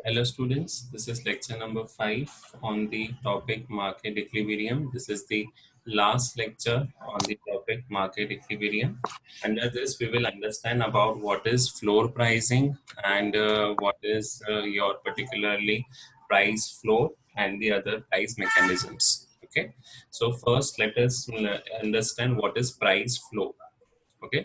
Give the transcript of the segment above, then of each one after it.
Hello students, this is lecture number 5 on the topic market equilibrium. This is the last lecture on the topic market equilibrium. Under this we will understand about what is floor pricing and what is your particularly price floor and the other price mechanisms. Okay, so first let us understand what is price floor. Okay,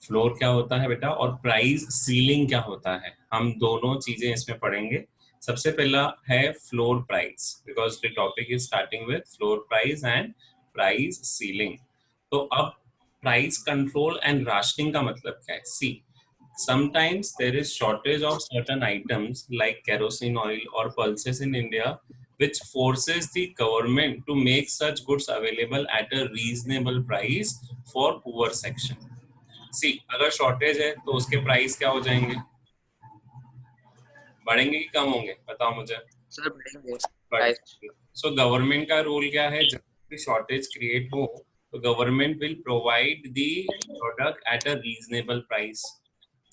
floor क्या होता है बेटा और price ceiling क्या होता है, हम दोनों चीजें इसमें पढ़ेंगे। सबसे पहला है floor price, because the topic is starting with floor price and price ceiling. तो अब प्राइस कंट्रोल एंड राशनिंग का मतलब क्या है? सी, sometimes there is shortage of certain items like kerosene oil or pulses in India, which forces the government to make such goods available at a reasonable price for poor section. सी, अगर shortage है तो उसके price क्या हो जाएंगे? बढ़ेंगे कि कम होंगे? बताओ मुझे। सर बढ़ेंगे। सो गवर्नमेंट का रोल क्या है? जब भी शॉर्टेज क्रिएट हो तो government will provide the product at a reasonable price.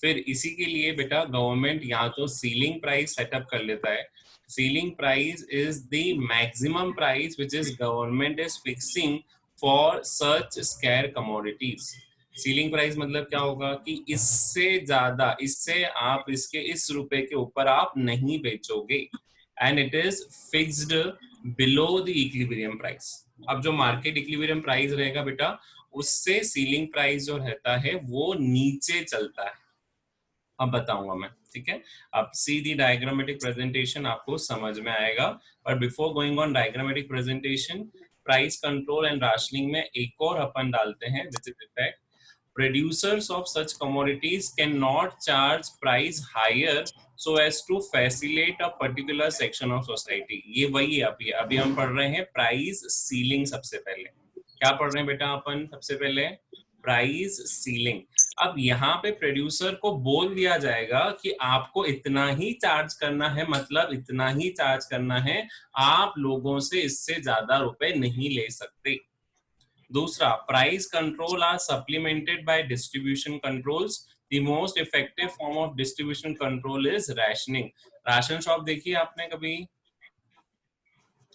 फिर इसी के लिए बेटा गवर्नमेंट या तो सीलिंग प्राइस सेटअप कर लेता है। Ceiling price is the maximum price which is government is fixing for such scare commodities. Ceiling price मतलब क्या होगा कि इससे ज्यादा, इससे आप इसके इस रुपए के ऊपर आप नहीं बेचोगे, and it is fixed below the equilibrium price. अब जो मार्केट इक्विलिब्रियम प्राइस रहेगा बेटा, उससे सीलिंग प्राइस जो रहता है वो नीचे चलता है। अब बताऊंगा मैं, ठीक है? अब सी दी डायग्रामेटिक प्रेजेंटेशन, आपको समझ में आएगा। पर before going on diagrammatic presentation, price control and rationing में एक और अपन डालते हैं, which is effect producers of such commodities cannot charge price higher so as to facilitate a particular section of society। ये वही है, अभी हम पढ़ रहे हैं प्राइस सीलिंग। सबसे पहले क्या पढ़ रहे हैं बेटा अपन? सबसे पहले प्राइस सीलिंग। अब यहाँ पे प्रोड्यूसर को बोल दिया जाएगा कि आपको इतना ही चार्ज करना है, मतलब इतना ही चार्ज करना है, आप लोगों से इससे ज्यादा रुपए नहीं ले सकते। दूसरा, price control are supplemented by distribution controls. The most effective form of distribution control is rationing. Ration shop देखिए आपने कभी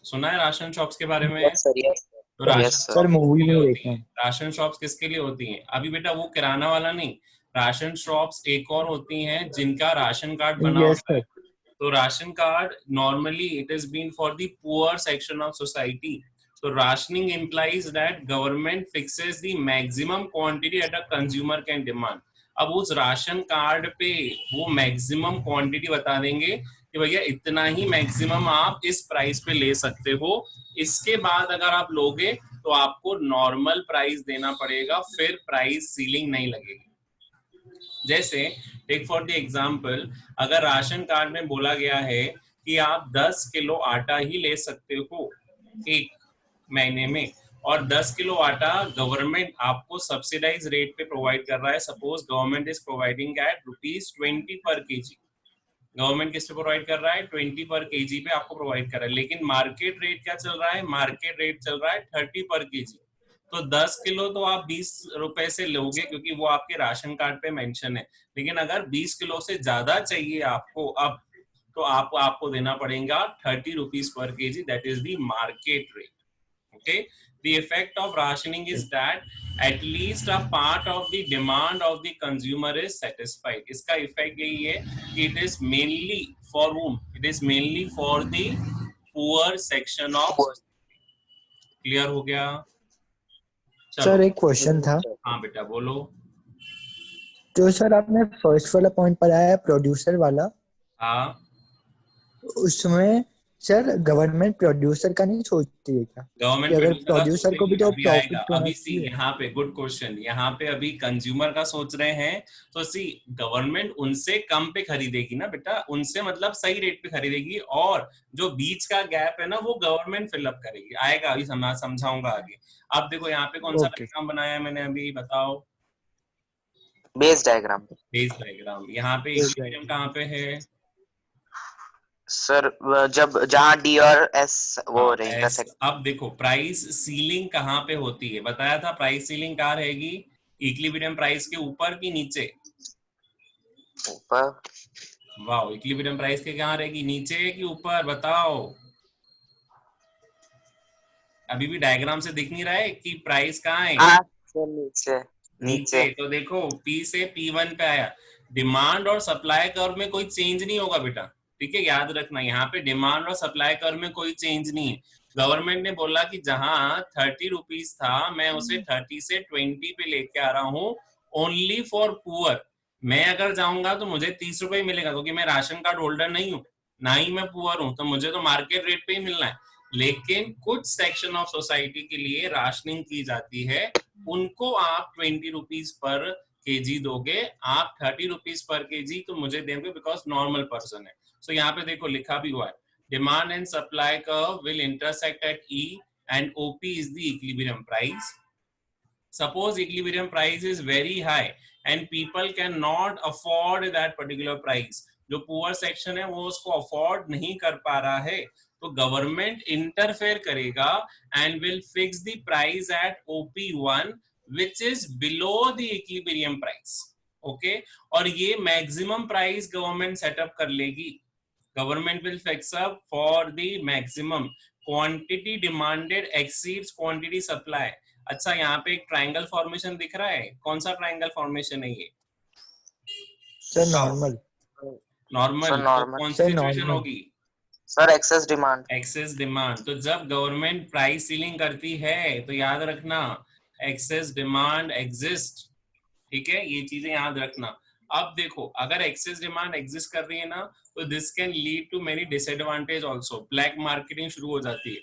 सुना है राशन शॉप्स के बारे में? तो सर मूवी में देखा है। राशन शॉप्स किसके लिए होती हैं? अभी बेटा वो किराना वाला नहीं, राशन शॉप्स एक और होती हैं जिनका राशन कार्ड बना होता है। तो ration card normally it is been for the poor section of society. So rationing implies that government fixes the maximum quantity at a consumer can demand। अब उस राशन कार्ड पे वो मैक्सिमम क्वांटिटी बता देंगे कि भैया इतना ही मैक्सिमम आप इस प्राइस पे ले सकते हो, इसके बाद अगर आप लोगे तो आपको नॉर्मल प्राइस देना पड़ेगा, फिर प्राइस सीलिंग नहीं लगेगी। जैसे टेक फॉर द एग्जांपल, अगर राशन कार्ड में बोला गया है कि आप 10 किलो आटा ही ले सकते हो एक महीने में, और 10 किलो आटा गवर्नमेंट आपको सब्सिडाइज रेट पे प्रोवाइड कर रहा है। Suppose government is providing at ₹20 per KG. Government किस पे प्रोवाइड कर रहा है? 20 पर केजी पे आपको प्रोवाइड कर रहा है। लेकिन मार्केट रेट क्या चल रहा है? मार्केट रेट चल रहा है 30 पर केजी। तो 10 किलो तो आप 20 रुपए से लोगे क्योंकि वो आपके राशन कार्ड पे मेंशन है। लेकिन अगर 20 किलो से ज्यादा चाहिए आपको अब, तो आपको देना पड़ेगा ₹30 पर KG. That is the market rate. Okay, the effect of rationing is that at least a part of the demand of the consumer is satisfied। इसका इफेक्ट यही है कि it is mainly for whom? It is mainly for the poor section of। Clear हो गया? Sir एक question था। हाँ बेटा बोलो। तो सर आपने फर्स्ट वाला पॉइंट पढ़ाया है प्रोड्यूसर वाला, हाँ, उसमें सर गवर्नमेंट प्रोड्यूसर का नहीं सोचती है क्या? गवर्नमेंट अगर प्रोड्यूसर को भी तो अभी आएगा। प्रॉफिट होना अभी सी चाहिए। यहाँ पे गुड क्वेश्चन, यहाँ पे अभी कंज्यूमर का सोच रहे हैं। तो सी, गवर्नमेंट उनसे कम पे खरीदेगी ना बेटा, उनसे मतलब सही रेट पे खरीदेगी, और जो बीच का गैप है ना वो गवर्नमेंट फिलअप करेगी। आएगा, अभी समझाऊंगा आगे। अब देखो यहाँ पे कौन सा डायग्राम बनाया है मैंने, अभी बताओ। Base diagram. Base diagram. यहाँ पे इक्विलिब्रियम कहाँ पे है सर? जब जहाँ डी और एस वो रहेगा। अब देखो प्राइस सीलिंग कहाँ पे होती है, बताया था। प्राइस सीलिंग कहाँ रहेगी? इक्विलिब्रियम प्राइस के ऊपर की नीचे? ऊपर। वाह, इक्विलिब्रियम प्राइस के कहाँ रहेगी, नीचे कि ऊपर, बताओ। अभी भी डायग्राम से दिख नहीं रहा है कि प्राइस कहाँ है? हाँ सर, नीचे नीचे। नीचे। तो देखो P से P1 पे आया। डिमांड और सप्लाई कर्व में कोई चेंज नहीं होगा बेटा, ठीक है, याद रखना, यहाँ पे डिमांड और सप्लाई कर्व में कोई चेंज नहीं है। गवर्नमेंट ने बोला कि जहां 30 रुपीज था मैं उसे 30 से 20 पे लेके आ रहा हूँ, ओनली फॉर पुअर। मैं अगर जाऊंगा तो मुझे 30 रुपए मिलेगा, क्योंकि मैं राशन कार्ड होल्डर नहीं हूँ, ना ही मैं पुअर हूँ, तो मुझे तो मार्केट रेट पे ही मिलना है। लेकिन कुछ सेक्शन ऑफ सोसाइटी के लिए राशनिंग की जाती है, उनको आप 20 रुपीज पर केजी दोगे, आप 30 रुपीज पर केजी तो मुझे देंगे, बिकॉज नॉर्मल पर्सन है। सो यहाँ पे देखो लिखा भी हुआ है, demand and supply curve will intersect at E and OP is the equilibrium price. Suppose equilibrium price is very high and people cannot afford that particular price. जो पुअर सेक्शन है वो उसको अफोर्ड नहीं कर पा रहा है, तो गवर्नमेंट इंटरफेयर करेगा and will fix the price at OP1 which is below the equilibrium price. Okay, और ये मैक्सिमम प्राइस गवर्नमेंट सेटअप कर लेगी. Government will fix up for the maximum quantity demanded exceeds quantity supply. अच्छा, यहाँ पे एक triangle formation दिख रहा है, कौन सा ट्रायंगल फॉर्मेशन है ये? Sir normal. नॉर्मल. सर तो नॉर्मल। कौन सी सर सिचुएशन नॉर्मल। होगी? Sir excess demand. Excess demand. तो जब गवर्नमेंट प्राइस सीलिंग करती है तो याद रखना एक्सेस डिमांड एग्जिस्ट, ठीक है, ये चीजें याद रखना. अब देखो, अगर एक्सेस डिमांड एग्जिस्ट कर रही है ना, तो this can lead to many disadvantage also. Black marketing शुरू हो जाती है.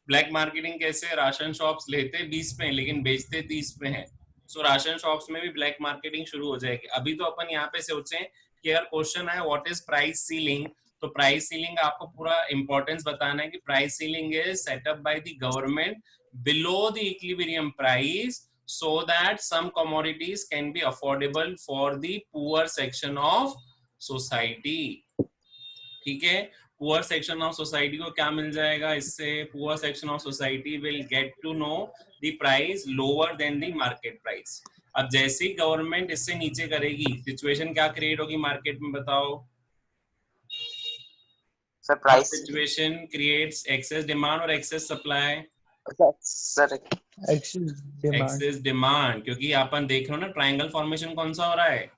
ब्लैक मार्केटिंग कैसे? राशन शॉप्स लेते 20 पे लेकिन बेचते 30 पे हैं. सो राशन शॉप्स में भी ब्लैक मार्केटिंग शुरू हो जाएगी. अभी तो अपन यहाँ पे सोचे कि अगर क्वेश्चन है व्हाट इज प्राइस सीलिंग, तो प्राइस सीलिंग आपको पूरा इंपॉर्टेंस बताना है कि price ceiling is setup by the government below the equilibrium price so that some commodities can be affordable for the poor section of society. ठीक है, poor section of society को क्या मिल जाएगा इससे? Poor section of society will get to know the price lower than the market price. अब जैसे ही government इससे नीचे करेगी, सिचुएशन क्या क्रिएट होगी मार्केट में, बताओ? Sir price situation creates excess demand और excess supply. Sir excess demand, क्योंकि अपन देख रहे हो ना ट्रायंगल फॉर्मेशन कौन सा हो रहा है,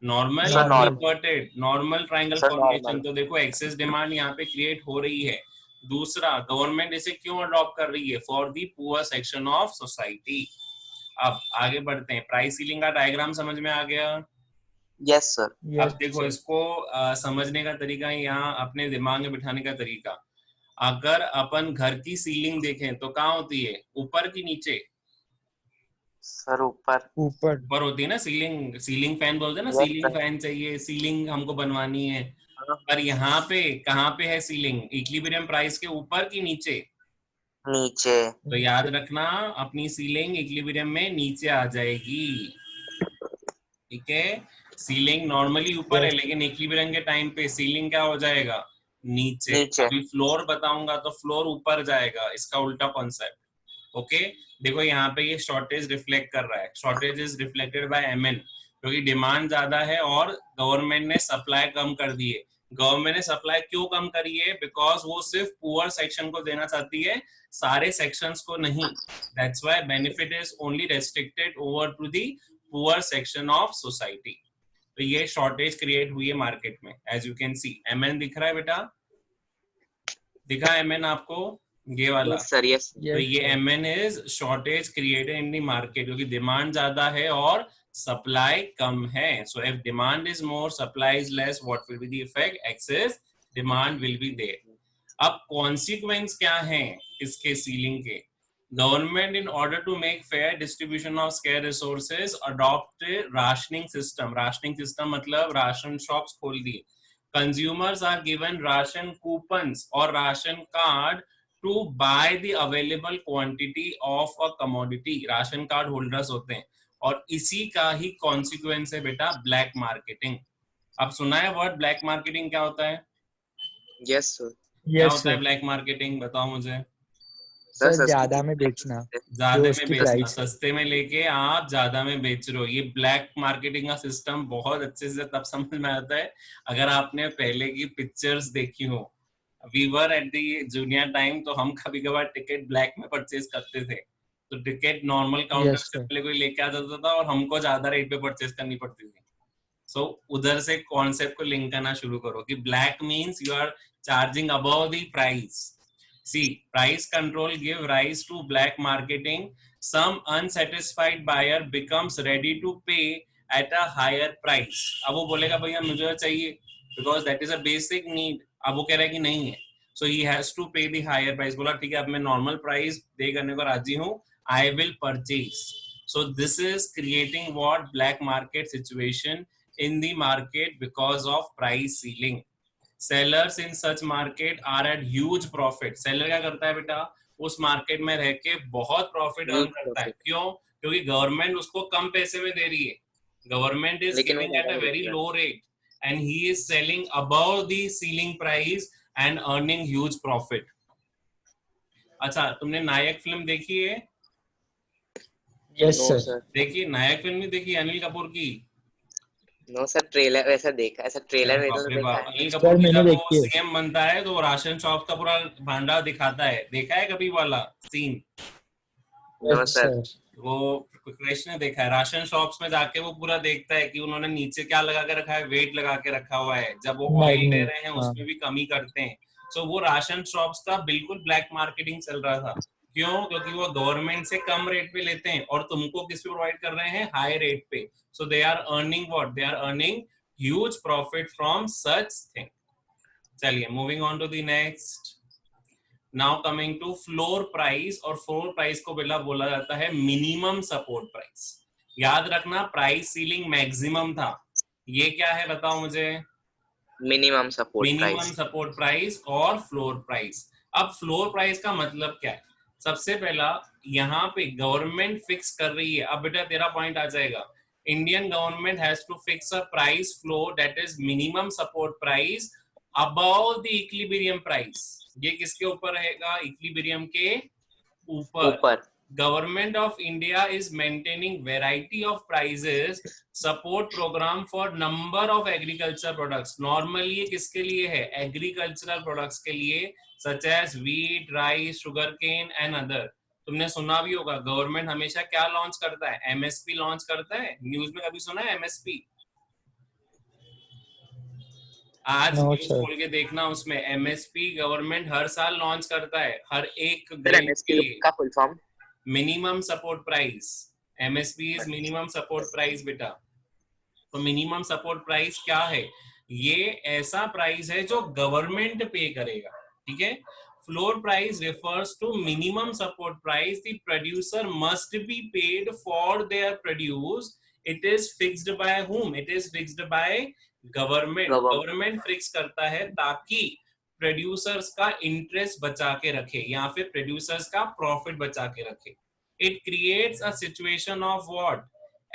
नॉर्मल सर, और normal. Inverted. Normal triangle sir, formation. Normal. तो देखो एक्सेस डिमांड यहाँ पे क्रिएट हो रही है. दूसरा, गवर्नमेंट इसे क्यों अडॉप्ट कर रही है? For the poor section of society. अब आगे बढ़ते हैं. प्राइस सीलिंग का डायग्राम समझ में आ गया? Yes sir. अब देखो इसको समझने का तरीका, यहाँ अपने दिमाग में बिठाने का तरीका. अगर अपन घर की सीलिंग देखें तो कहाँ होती है, ऊपर की नीचे? सर ऊपर। ऊपर। ऊपर होती है ना सीलिंग. सीलिंग फैन बोलते हैं ना, Yes, सीलिंग sir. फैन चाहिए, सीलिंग हमको बनवानी है. हाँ, पर यहाँ पे कहाँ पे है सीलिंग? इक्विलिब्रियम प्राइस के ऊपर की नीचे? नीचे। तो याद रखना अपनी सीलिंग इक्विलिब्रियम में नीचे आ जाएगी, ठीक है. सीलिंग नॉर्मली ऊपर है, लेकिन इक्विलिब्रियम के टाइम पे सीलिंग क्या हो जाएगा? नीचे. नीचे। अभी फ्लोर बताऊंगा तो फ्लोर ऊपर जाएगा, इसका उल्टा कॉन्सेप्ट. ओके, देखो यहाँ पे ये शॉर्टेज रिफ्लेक्ट कर रहा है. Shortage is reflected by MN, क्योंकि डिमांड ज्यादा है और गवर्नमेंट ने सप्लाई कम कर दी है. गवर्नमेंट ने सप्लाई क्यों कम करी है? बिकॉज वो सिर्फ पुअर सेक्शन को देना चाहती है, सारे सेक्शंस को नहीं. That's why benefit is only restricted over to the poor section of society. तो ये शॉर्टेज क्रिएट हुई है मार्केट में. As you can see MN दिख रहा है बेटा, दिखा MN आपको? ये वाला. Sir yes. तो ये MN is shortage created in the market, क्योंकि डिमांड ज्यादा है और सप्लाई कम है. So if demand is more, supply is less, what will be the effect? Excess demand will be there. अब कॉन्सिक्वेंस क्या है इसके सीलिंग के? Government in order to make fair distribution of scarce resources adopt rationing system. Rationing system मतलब ration shops खोल दिए. Consumers are given ration coupons और ration card to buy the available quantity of a commodity. Ration card holders होते हैं, और इसी का ही consequence है बेटा ब्लैक मार्केटिंग. अब सुना है वर्ड ब्लैक मार्केटिंग क्या होता है? Yes sir. क्या होता है ब्लैक मार्केटिंग, बताओ मुझे. सर सर ज्यादा में बेचना, ज्यादा जो में उसकी बेचना, प्राइस है। सस्ते में लेके आप ज्यादा में बेच रहे हो। ये ब्लैक मार्केटिंग का सिस्टम बहुत अच्छे से तब समझ में आता है अगर आपने पहले की पिक्चर्स देखी हो। We were at the junior time, तो हम कभी कभार टिकट ब्लैक में परचेज करते थे, तो टिकट नॉर्मल काउंटर यस से सर। पहले कोई लेके आ जाता था और हमको ज्यादा रेट पे परचेज करनी पड़ती थी। सो उधर से कॉन्सेप्ट को लिंक करना शुरू करो कि black means you are charging above the price. See, price control give rise to black marketing. Some unsatisfied buyer becomes ready to pay at a higher price. अब वो बोलेगा भैया मुझे चाहिए, because that is a basic need. अब वो कह रहा है कि नहीं है, so he has to pay the higher price. बोला ठीक है, अब मैं normal price पे करने को राजी हूँ, I will purchase. So this is creating what black market situation in the market because of price ceiling. Sellers in such market are at huge profit. Seller क्या करता है बेटा, उस मार्केट में रह के बहुत प्रॉफिट अर्न करता है। क्यों? क्योंकि गवर्नमेंट उसको कम पैसे में दे रही है। गवर्नमेंट इज लेकिन वो गिविंग एट ज्यादा अ वेरी बेच रहा low rate and he is selling above the ceiling price and earning huge profit. अच्छा, तुमने नायक फिल्म देखी है? है। Yes no sir. सर, देखिए, नायक फिल्म नहीं देखी अनिल कपूर की? नो सर, ट्रेलर वैसा देखा, ऐसा ट्रेलर अरे वेलर बाप तो रे देखा बाप, है। अनिल कपूर सर की मैंने जब वो देखी है। सीएम बनता है तो वो राशन शॉप का पूरा भांडा दिखाता है, देखा है कभी वाला scene? No yes sir. Sir. वो कृष्ण ने देखा है, राशन शॉप्स में जाके वो पूरा देखता है कि उन्होंने नीचे क्या लगा के रखा है, वेट लगा के रखा हुआ है, जब वो ऑयल ले मैग्नेट, रहे हैं हाँ। उसमें भी कमी करते हैं। सो वो राशन शॉप्स का बिल्कुल ब्लैक मार्केटिंग चल रहा था। क्यों? क्योंकि वो गवर्नमेंट से कम रेट पे लेते हैं और तुमको किस पे प्रोवाइड कर रहे हैं, हाई रेट पे। So they are earning what, they are earning huge profit from such thing. चलिए, moving on to the next. Now coming to floor price, और फ्लोर प्राइस को पहला बोला जाता है मिनिमम सपोर्ट प्राइस। याद रखना, प्राइस सीलिंग मैक्सिमम था, ये क्या है बताओ मुझे? Minimum support minimum price. Support price और फ्लोर प्राइस। अब फ्लोर प्राइस का मतलब क्या है? सबसे पहला, यहाँ पे गवर्नमेंट फिक्स कर रही है। अब बेटा तेरा पॉइंट आ जाएगा, Indian government has to fix a price floor that is minimum support price above the equilibrium price. ये किसके ऊपर रहेगा? इक्विलिब्रियम के ऊपर। ऊपर। Government of India is maintaining variety of prices support program for number of agriculture products. Normally ये किसके लिए है? Agricultural products के लिए, such as wheat, rice, sugarcane and other. तुमने सुना भी होगा, गवर्नमेंट हमेशा क्या लॉन्च करता है? एमएसपी लॉन्च करता है। न्यूज में कभी सुना है एमएसपी? आज नो न्यूज सर। खोल के देखना, उसमें एमएसपी गवर्नमेंट हर साल लॉन्च करता है, हर एक सर, ग्रेन के एमएसपी लिए। का full form? Minimum support price, MSP is minimum support price बेटा। तो मिनिमम सपोर्ट प्राइस क्या है? ये ऐसा प्राइस है जो गवर्नमेंट पे करेगा, ठीक है। Floor price refers to minimum support price the producer must be paid for their produce. It is fixed by whom? It is fixed by government. Government fix करता है ताकि प्रोड्यूसर्स का इंटरेस्ट बचा के रखे या फिर प्रोड्यूसर्स का प्रॉफिट बचा के रखे। It creates a situation of what?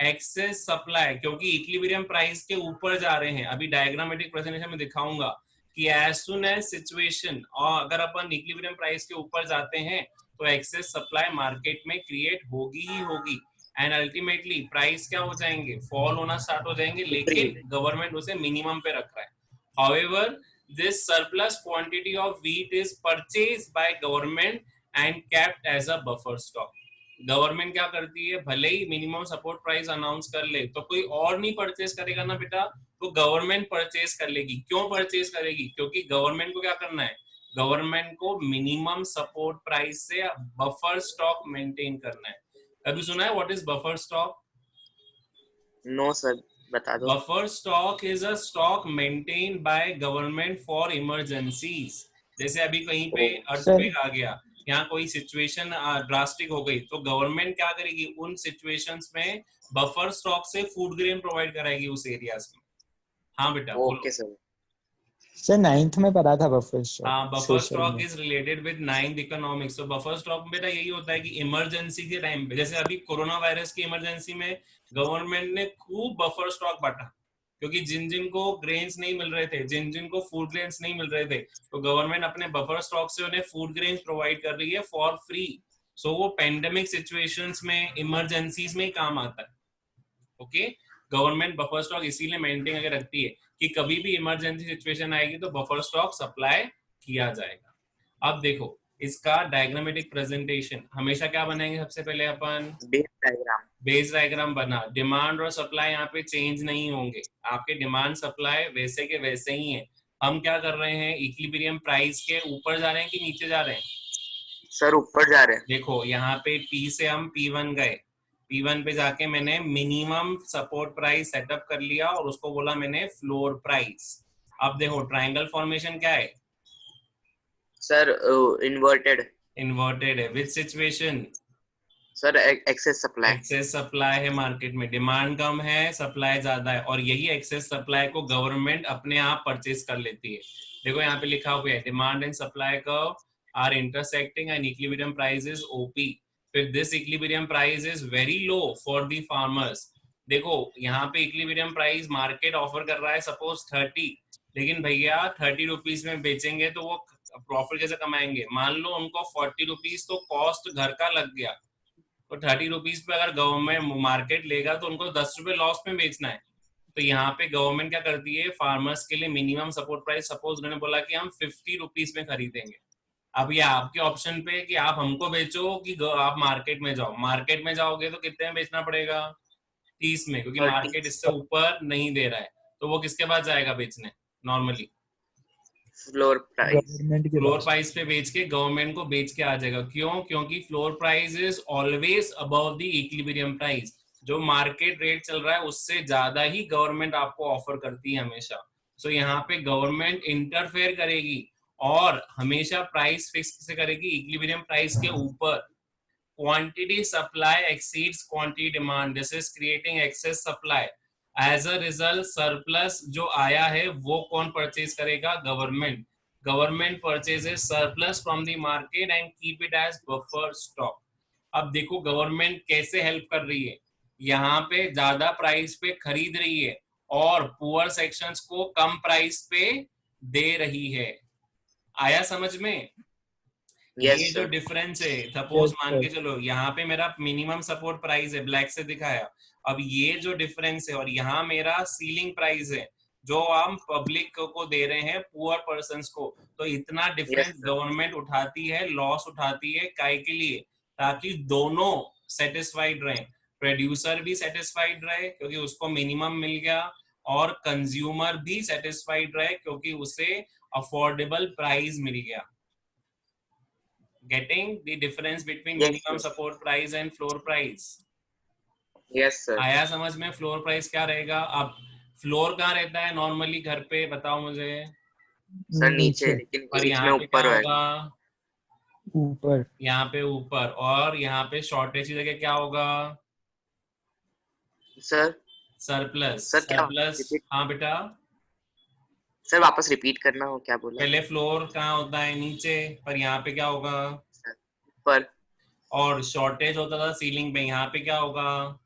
Excess supply, क्योंकि इक्विलिब्रियम प्राइस के ऊपर जा रहे हैं। अभी डायग्रामेटिक प्रेजेंटेशन में दिखाऊंगा कि एज सुन एज सिचुएशन, और अगर अपन इक्विलिब्रियम प्राइस के ऊपर जाते हैं तो एक्सेस सप्लाई मार्केट में क्रिएट होगी ही होगी, एंड अल्टीमेटली प्राइस क्या हो जाएंगे? फॉल होना स्टार्ट हो जाएंगे, लेकिन गवर्नमेंट उसे मिनिमम पे रख रहा है। However, this surplus quantity of wheat is purchased by government and kept as a buffer stock. Government क्या करती है, भले ही मिनिमम सपोर्ट प्राइस अनाउंस कर ले तो कोई और नहीं परचेज करेगा ना बेटा, तो गवर्नमेंट परचेज कर लेगी। क्यों परचेज करेगी? क्योंकि गवर्नमेंट को क्या करना है? गवर्नमेंट को मिनिमम सपोर्ट प्राइस से बफर स्टॉक मेंटेन करना है। कभी सुना है what is buffer stock? No sir, बता दो। Buffer stock is a stock maintained by government for emergencies. जैसे अभी कहीं पे अर्थक्वेक आ गया, यहाँ कोई सिचुएशन ड्रास्टिक हो गई, तो गवर्नमेंट क्या करेगी? उन सिचुएशंस में बफर स्टॉक से फूड ग्रेन प्रोवाइड कराएगी उस एरियाज में। हाँ बेटा बोलो। Okay sir. सर 9th में पढ़ा था बफर हाँ, स्टॉक बफर सोशल स्टॉक में। Is related with 9th economics. तो बफर स्टॉक बेटा यही होता है कि इमरजेंसी के टाइम पे, जैसे अभी कोरोना वायरस की इमरजेंसी में गवर्नमेंट ने खूब बफर स्टॉक बांटा, क्योंकि जिन जिन को ग्रेन्स नहीं मिल रहे थे, जिन जिन को फूड ग्रेन्स नहीं मिल रहे थे, तो गवर्नमेंट अपने बफर स्टॉक से उन्हें फूड ग्रेन्स प्रोवाइड कर रही है फॉर फ्री। सो वो पेंडेमिक सिचुएशंस में, इमरजेंसीज में ही काम आता है। ओके, गवर्नमेंट बफर स्टॉक इसीलिए मेंटेन करके रखती है कि कभी भी इमरजेंसी सिचुएशन आएगी तो बफर स्टॉक सप्लाई किया जाएगा। अब देखो इसका डायग्रामेटिक प्रेजेंटेशन हमेशा क्या बनाएंगे, सबसे पहले अपन बेस डायग्राम बना। डिमांड और सप्लाई यहाँ पे चेंज नहीं होंगे, आपके डिमांड सप्लाई वैसे के वैसे ही है। हम क्या कर रहे हैं, इक्विलिब्रियम प्राइस के ऊपर जा रहे हैं कि नीचे जा रहे हैं? सर ऊपर जा रहे हैं। देखो यहाँ पे P से हम P1 गए, P1 पे जाके मैंने मिनिमम सपोर्ट प्राइस सेटअप कर लिया और उसको बोला मैंने फ्लोर प्राइस। अब देखो ट्रायंगल फॉर्मेशन क्या है सर? इन्वर्टेड है। विच situation sir? Excess supply. Excess supply है मार्केट में, डिमांड कम है सप्लाई ज्यादा है, और यही एक्सेस सप्लाई को गवर्नमेंट अपने आप परचेज कर लेती है। देखो यहाँ पे लिखा हुआ है demand and supply curve are intersecting and equilibrium price is OP. फिर this equilibrium price is very low for the farmers. देखो यहाँ पे इक्विलिब्रियम प्राइस मार्केट ऑफर कर रहा है सपोज 30, लेकिन भैया 30 रुपीज में बेचेंगे तो वो प्रॉफिट कैसे कमाएंगे? मान लो उनको 40 रुपीज तो कॉस्ट घर का लग गया, तो 30 रुपीज पे अगर गवर्नमेंट मार्केट लेगा तो उनको 10 रुपए लॉस में बेचना है। तो यहाँ पे गवर्नमेंट क्या करती है, फार्मर्स के लिए मिनिमम सपोर्ट प्राइस सपोज उन्होंने बोला कि हम 50 रुपीज में खरीदेंगे। अब ये आपके ऑप्शन पे कि आप हमको बेचो कि आप मार्केट में जाओ। मार्केट में जाओगे तो कितने में बेचना पड़ेगा? 30 में, क्योंकि मार्केट इससे ऊपर नहीं दे रहा है। तो वो किसके पास जाएगा बेचने? नॉर्मली फ्लोर प्राइस पे बेच के गवर्नमेंट को बेच के आ जाएगा। क्यों? क्योंकि floor price is always above the equilibrium price. जो मार्केट रेट चल रहा है उससे ज्यादा ही गवर्नमेंट आपको ऑफर करती है हमेशा। सो यहाँ पे गवर्नमेंट इंटरफेयर करेगी और हमेशा प्राइस फिक्स कैसे करेगी? इक्विलिब्रियम प्राइस के ऊपर। Quantity supply exceeds quantity demand, this is creating excess supply. As a result surplus जो आया है वो कौन परचेज करेगा? Government. Government purchases surplus from the market and keep it as buffer stock. अब देखो गवर्नमेंट कैसे हेल्प कर रही है, यहाँ पे ज्यादा प्राइस पे खरीद रही है और पुअर सेक्शंस को कम प्राइस पे दे रही है। आया समझ में? Yes, ये जो डिफरेंस है, सपोज मान के चलो यहाँ पे मेरा मिनिमम सपोर्ट प्राइस है, ब्लैक से दिखाया। अब ये जो डिफरेंस है और यहाँ मेरा सीलिंग प्राइस है जो हम पब्लिक को दे रहे हैं, पुअर पर्संस को, तो इतना डिफरेंस गवर्नमेंट उठाती है, लॉस उठाती है काय के लिए? ताकि दोनों सेटिस्फाइड रहे, प्रोड्यूसर भी सेटिस्फाइड रहे क्योंकि उसको मिनिमम मिल गया, और कंज्यूमर भी सेटिस्फाइड रहे क्योंकि उसे अफोर्डेबल प्राइस मिल गया। Getting the difference between minimum support price and floor price? Yes sir. आया समझ में? फ्लोर प्राइस क्या रहेगा? अब फ्लोर कहाँ रहता है नॉर्मली घर पे, बताओ मुझे। सर नीचे, लेकिन और बीच में यहाँ पे ऊपर क्या होगा? ऊपर। यहाँ पे ऊपर। और यहाँ पे शॉर्टेज की जगह क्या होगा? Sir surplus. सर क्या? सरप्लस, हाँ बेटा। सर वापस रिपीट करना हो, क्या बोला? पहले फ्लोर कहाँ होता है? नीचे। पर यहाँ पे क्या होगा? ऊपर। और शॉर्टेज होता था सीलिंग पे, यहाँ पे क्या होगा?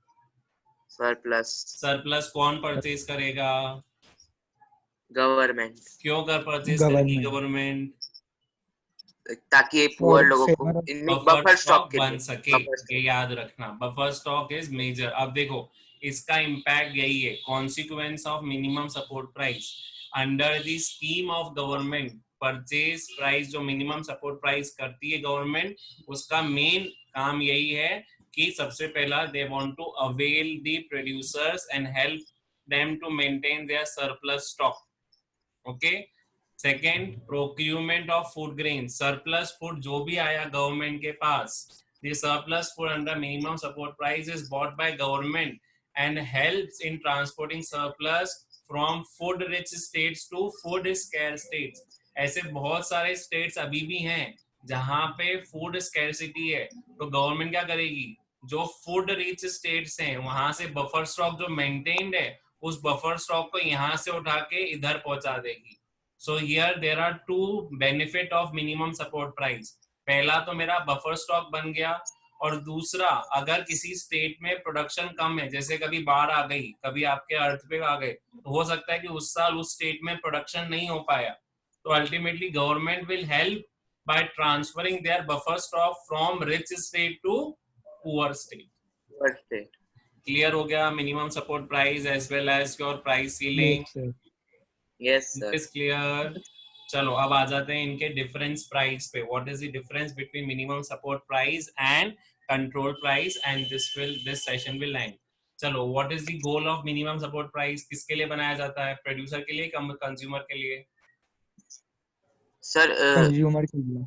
सरप्लस। सरप्लस कौन परचेज करेगा? गवर्नमेंट। क्यों कर परचेज करेगी गवर्नमेंट? ताकि ये पुअर लोगों को बफर स्टॉक बन सके, ये याद रखना। Buffer stock is major. अब देखो इसका इम्पैक्ट यही है, consequence of minimum support price under the scheme of government. Purchase price जो मिनिमम सपोर्ट प्राइस करती है गवर्नमेंट, उसका मेन काम यही है कि सबसे पहला they want to avail the producers and help them to maintain their surplus stock. Okay. Second, procurement of food grain. Surplus food जो भी आया गवर्नमेंट के पास, the surplus food under minimum support price is bought by government and helps in transporting surplus from food rich states to food scarce states. ऐसे बहुत सारे states अभी भी हैं जहां पे फूड स्कैरसिटी है, तो गवर्नमेंट क्या करेगी? जो फूड रिच स्टेट्स हैं वहां से बफर स्टॉक जो मेंटेन्ड है, उस बफर स्टॉक को यहाँ से उठा के इधर पहुंचा देगी। So here there are two benefit of minimum support price. पहला तो मेरा बफर स्टॉक बन गया, और दूसरा, अगर किसी स्टेट में प्रोडक्शन कम है, जैसे कभी बाढ़ आ गई, कभी आपके अर्थक्वेक आ गए, तो हो सकता है कि उस साल उस स्टेट में प्रोडक्शन नहीं हो पाया, तो ultimately government will help by transferring their buffer stock from rich state to poor state. Poor state. Clear हो गया minimum support price as well as your price ceiling. Yes, sir. Yes, sir. Is clear. चलो अब आ जाते हैं इनके difference price पे. What is the difference between minimum support price and control price? And this session will end. चलो, what is the goal of minimum support price? किसके लिए बनाया जाता है? प्रोड्यूसर के लिए, कंज्यूमर के लिए? Sir, कंज्यूमर के लिए.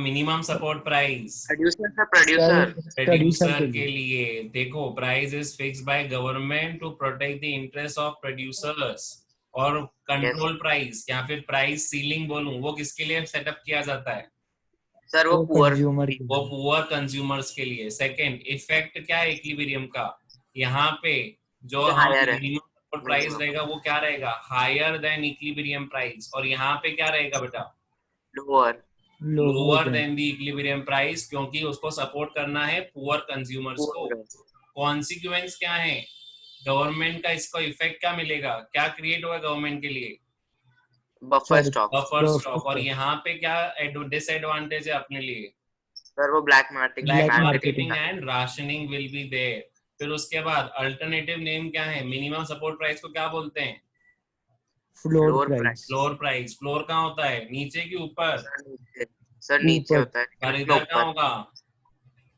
मिनिमम सपोर्ट प्राइस प्रोड्यूसर के लिए. देखो, price is fixed by government to protect the interest of producers. और कंट्रोल प्राइस या फिर प्राइस सीलिंग बोलूं, वो किसके लिए सेटअप किया जाता है? सर वो पुअर कंज्यूमर्स के लिए. सेकंड, इफेक्ट क्या है इक्विलिब्रियम का? यहाँ पे जो मिनिमम सपोर्ट प्राइस रहेगा वो क्या रहेगा? Higher than equilibrium price. और यहाँ पे क्या रहेगा बेटा? Lower than the equilibrium price, क्योंकि उसको सपोर्ट करना है पुअर कंज्यूमर्स को. कॉन्सिक्वेंस क्या है गवर्नमेंट का? इसको इफेक्ट क्या मिलेगा? क्या क्रिएट होगा गवर्नमेंट के लिए? Buffer stock. और यहाँ पे क्या डिसएडवांटेज है अपने लिए? सर वो black marketing and rationing will be there. फिर उसके बाद अल्टरनेटिव नेम क्या है? मिनिमम सपोर्ट प्राइस को क्या बोलते हैं? Floor price. फ्लोर कहाँ होता है? नीचे की ऊपर? सर नीचे होता है. और इधर कहाँ होगा?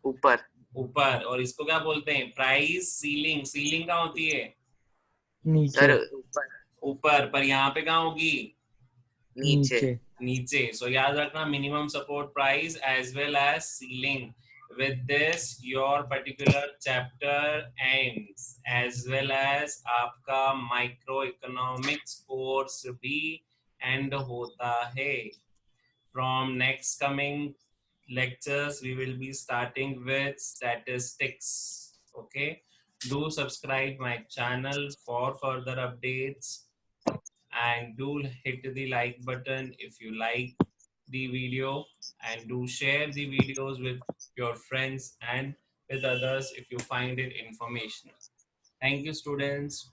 ऊपर. और इसको क्या बोलते हैं? प्राइस सीलिंग कहाँ होती है? नीचे. ऊपर. पर यहाँ पे कहाँ होगी? नीचे. सो याद रखना, minimum support price as well as ceiling. With this, your particular chapter ends, as well as आपका microeconomics course भी end होता है. From next coming lectures, we will be starting with statistics. Okay, do subscribe my channel for further updates, and do hit the like button if you like the video, and do share the videos with your friends and with others if you find it informational. Thank you, students.